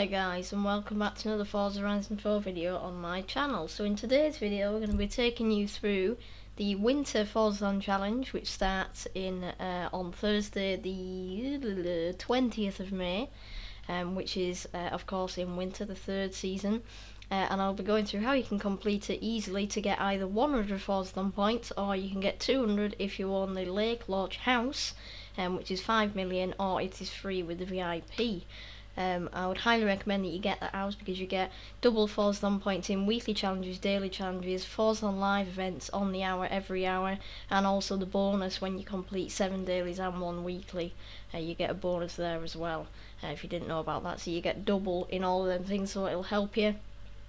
Hi guys, and welcome back to another Forza Horizon 4 video on my channel. So in today's video we're going to be taking you through the Winter Forzathon challenge, which starts on Thursday the 20th of May, which is of course in winter, the third season. And I'll be going through how you can complete it easily to get either 100 Forzathon points, or you can get 200 if you own the Lake Lodge house, which is 5 million, or it is free with the VIP. I would highly recommend that you get that house because you get double Forzathon points in weekly challenges, daily challenges, Forzathon live events on the hour every hour, and also the bonus when you complete 7 dailies and 1 weekly. You get a bonus there as well, if you didn't know about that. So you get double in all of them things, so it'll help you,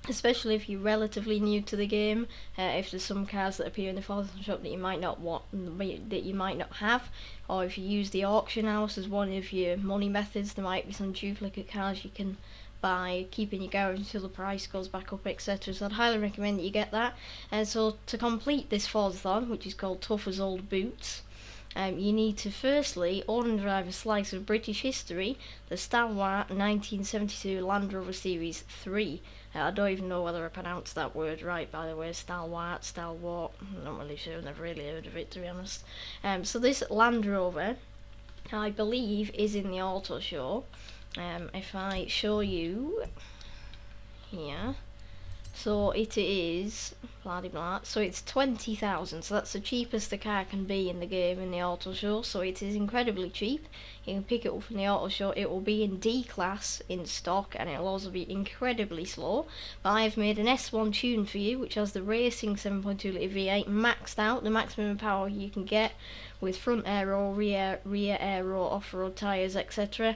especially if you're relatively new to the game. If there's some cars that appear in the Forzathon shop that you might not want, that you might not have, or if you use the auction house as one of your money methods, there might be some duplicate cars you can buy, keep in your garage until the price goes back up, etc. So I'd highly recommend that you get that. And so to complete this Forzathon, which is called Tough as Old Boots, you need to firstly own and drive a slice of British history, the Stalwart 1972 Land Rover Series 3. I don't even know whether I pronounced that word right, by the way. Stalwart, I'm not really sure, I've never really heard of it, to be honest. So this Land Rover, I believe, is in the auto show. If I show you here, so it is so it's 20,000, so that's the cheapest the car can be in the game in the auto show, so it is incredibly cheap. You can pick it up from the auto show. It will be in D class in stock, and it'll also be incredibly slow, but I have made an S1 tune for you which has the racing 7.2 litre V8 maxed out, the maximum power you can get with front aero, rear aero, off-road tyres, etc.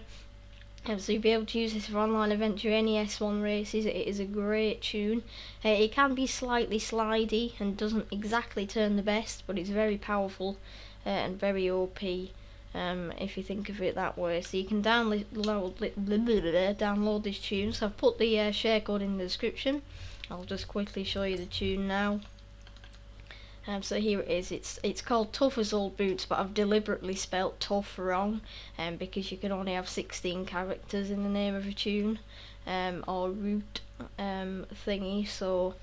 So you'll be able to use this for online events or any S1 races. It is a great tune. It can be slightly slidey and doesn't exactly turn the best, but it's very powerful and very OP, if you think of it that way. So you can download this tune. So I've put the share code in the description. I'll just quickly show you the tune now. So here it is. It's called Tough as Old Boots, but I've deliberately spelt tough wrong, because you can only have 16 characters in the name of a tune, or root thingy. So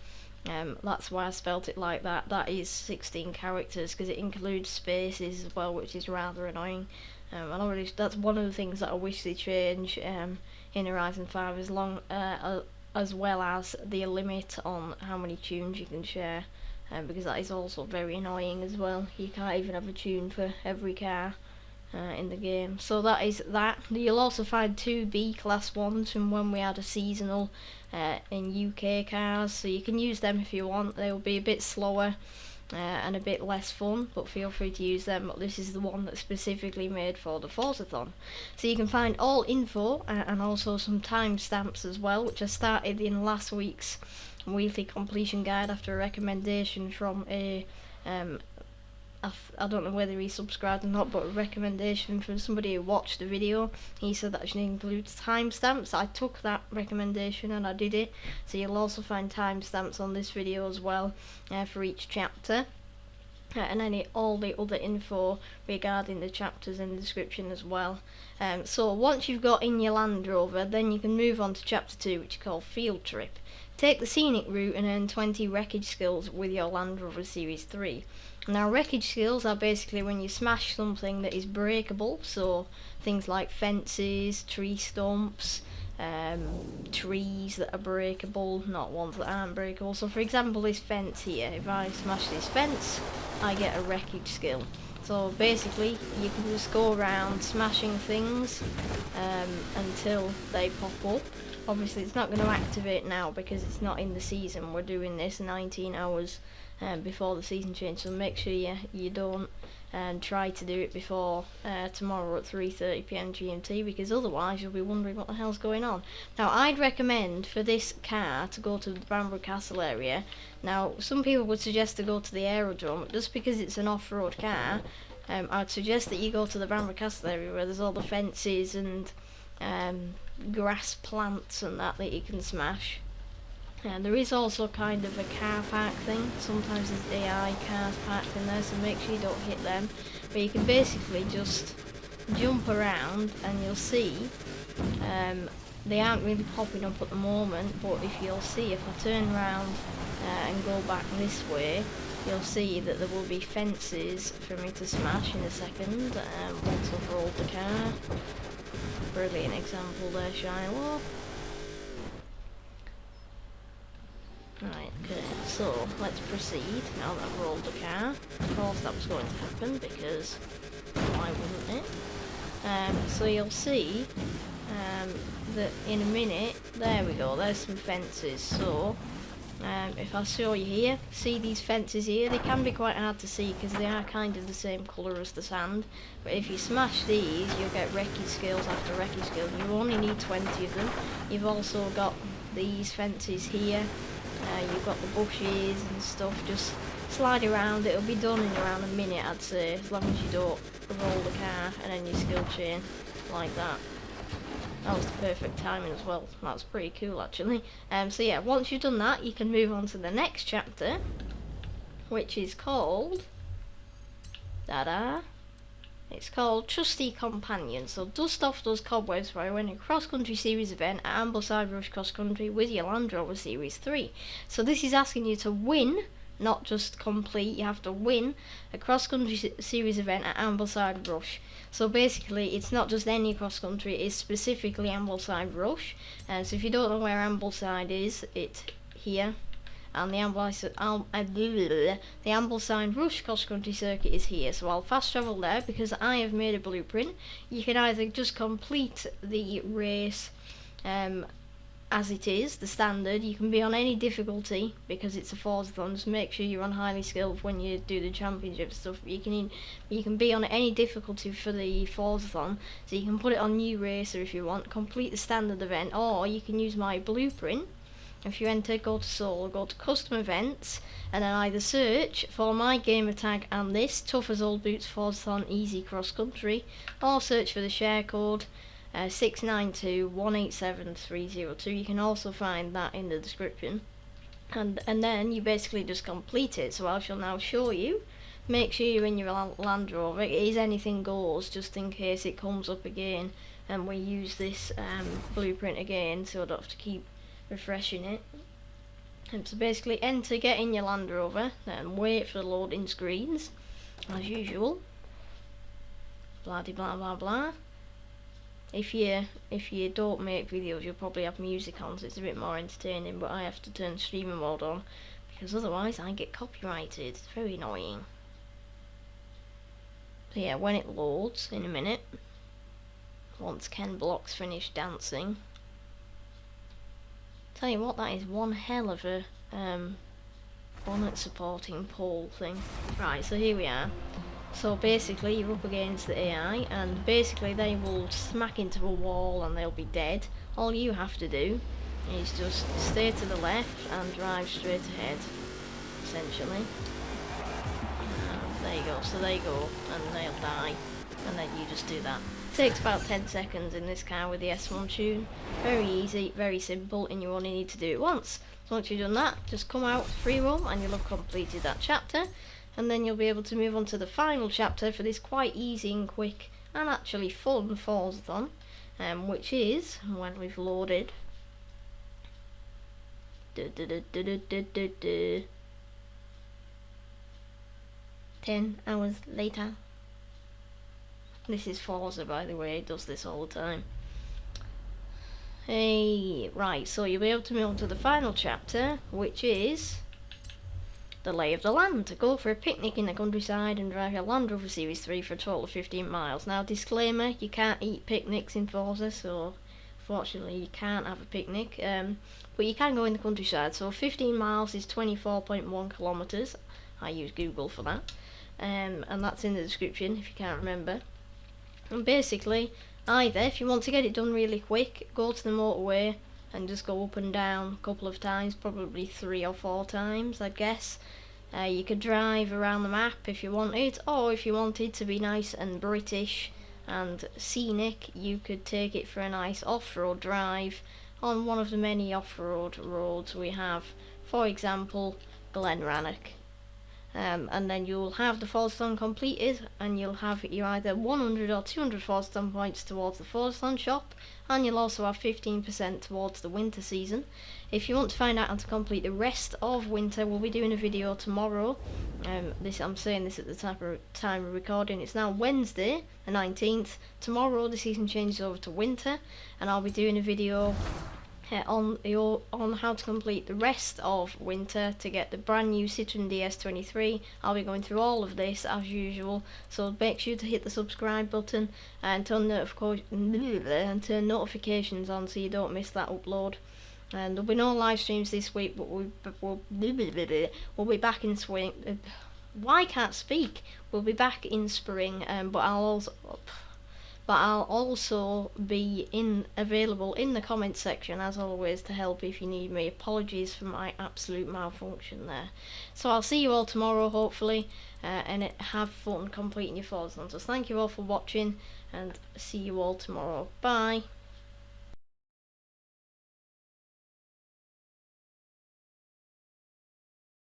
that's why I spelt it like that. That is 16 characters because it includes spaces as well, which is rather annoying. That's one of the things that I wish they change in Horizon 5, as well as the limit on how many tunes you can share. Because that is also very annoying as well. You can't even have a tune for every car in the game. So that is that. You'll also find 2 B class ones from when we had a seasonal in UK cars, so you can use them if you want. They'll be a bit slower and a bit less fun, but feel free to use them. But this is the one that's specifically made for the Forzathon. So you can find all info and also some timestamps as well, which I started in last week's weekly completion guide after a recommendation from a I don't know whether he subscribed or not, but a recommendation from somebody who watched the video. He said that should include timestamps. I took that recommendation and I did it. So you'll also find timestamps on this video as well, for each chapter, and all the other info regarding the chapters in the description as well. So once you've got in your Land Rover, then you can move on to chapter 2, which is called Field Trip. Take the scenic route and earn 20 wreckage skills with your Land Rover Series 3. Now, wreckage skills are basically when you smash something that is breakable, so things like fences, tree stumps, trees that are breakable, not ones that aren't breakable. So for example, this fence here, if I smash this fence, I get a wreckage skill. So basically you can just go around smashing things until they pop up. Obviously it's not going to activate now because it's not in the season. We're doing this 19 hours before the season change, so make sure you don't try to do it before tomorrow at 3:30 PM GMT, because otherwise you'll be wondering what the hell's going on. Now, I'd recommend for this car to go to the Bamburgh Castle area. Now, some people would suggest to go to the aerodrome, but just because it's an off-road car, I'd suggest that you go to the Bamburgh Castle area where there's all the fences and grass plants and that you can smash. And there is also kind of a car park thing. Sometimes there's AI cars parked in there, so make sure you don't hit them. But you can basically just jump around and you'll see they aren't really popping up at the moment, but if you'll see, if I turn around and go back this way, you'll see that there will be fences for me to smash in a second once I've rolled the car. Brilliant example there, Shylo. Right, okay, so let's proceed now that I've rolled the car. Of course that was going to happen because why wouldn't it? So you'll see that in a minute, there we go, there's some fences. So if I show you here, see these fences here, they can be quite hard to see because they are kind of the same colour as the sand, but if you smash these you'll get wreckage skills after wreckage skills. You only need 20 of them. You've also got these fences here, you've got the bushes and stuff. Just slide around, it'll be done in around a minute I'd say, as long as you don't roll the car and then you skill chain like that. That was the perfect timing as well. That's pretty cool actually. So yeah, once you've done that, you can move on to the next chapter, which is called it's called Trusty Companion. So dust off those cobwebs by winning a cross-country series event at Ambleside Rush Cross Country with your Land Rover Series 3. So this is asking you to win, not just complete. You have to win a cross-country series event at Ambleside Rush. So basically it's not just any cross-country, it's specifically Ambleside Rush. So if you don't know where Ambleside is, it's here. And the Ambleside Rush cross-country circuit is here. So I'll fast travel there because I have made a blueprint. You can either just complete the race as it is, the standard. You can be on any difficulty because it's a Forzathon. Just make sure you're on highly skilled when you do the championship stuff. You can be on any difficulty for the Forzathon, so you can put it on new racer if you want, complete the standard event, or you can use my blueprint. If you enter, go to solo, go to custom events, and then either search for my gamertag and this tough as old boots Forzathon easy cross country, or search for the share code 692187302. You can also find that in the description, and then you basically just complete it. So I shall now show you. Make sure you're in your Land Rover. It is anything goes, just in case it comes up again and we use this blueprint again, so I don't have to keep refreshing it. And so basically enter, get in your Land Rover, then wait for the loading screens as usual. Blah de blah blah blah. If you don't make videos, you'll probably have music on, so it's a bit more entertaining, but I have to turn streamer mode on because otherwise I get copyrighted. It's very annoying. So yeah, when it loads in a minute, once Ken Block's finished dancing. Tell you what, that is one hell of a bonnet supporting pole thing. Right, so here we are. So basically you're up against the AI and basically they will smack into a wall and they'll be dead. All you have to do is just stay to the left and drive straight ahead, essentially. There you go, so they go and they'll die, and then you just do that. Takes about 10 seconds in this car with the S1 tune. Very easy, very simple, and you only need to do it once. So once you've done that, just come out free roam and you'll have completed that chapter, and then you'll be able to move on to the final chapter for this quite easy and quick and actually fun Forzathon, which is when we've loaded. 10 hours later. This is Forza, by the way, it does this all the time. Hey, right, so you'll be able to move on to the final chapter, which is the lay of the land. To go for a picnic in the countryside and drive your Land Rover Series 3 for a total of 15 miles. Now, disclaimer, you can't eat picnics in Forza, so fortunately you can't have a picnic, but you can go in the countryside. So 15 miles is 24.1 kilometres. I use Google for that, and that's in the description if you can't remember. And basically, either if you want to get it done really quick, go to the motorway and just go up and down a couple of times, probably 3 or 4 times I'd guess. You could drive around the map if you wanted, or if you wanted to be nice and British and scenic, you could take it for a nice off-road drive on one of the many off-road roads we have. For example, Glen Rannoch. and then you'll have the Forzathon completed, and you'll have your either 100 or 200 Forzathon points towards the Forzathon shop, and you'll also have 15% towards the winter season. If you want to find out how to complete the rest of winter, we'll be doing a video tomorrow. I'm saying this at the time of recording. It's now Wednesday, the 19th. Tomorrow the season changes over to winter, and I'll be doing a video on how to complete the rest of winter to get the brand new Citroen DS23. I'll be going through all of this as usual, so make sure to hit the subscribe button and turn notifications on so you don't miss that upload. And there'll be no live streams this week, but we'll be back in spring. Why can't speak? We'll be back in spring, but I'll also be available in the comments section as always to help if you need me. Apologies for my absolute malfunction there. So I'll see you all tomorrow hopefully, and have fun completing your Forzathon. So thank you all for watching, and see you all tomorrow. Bye.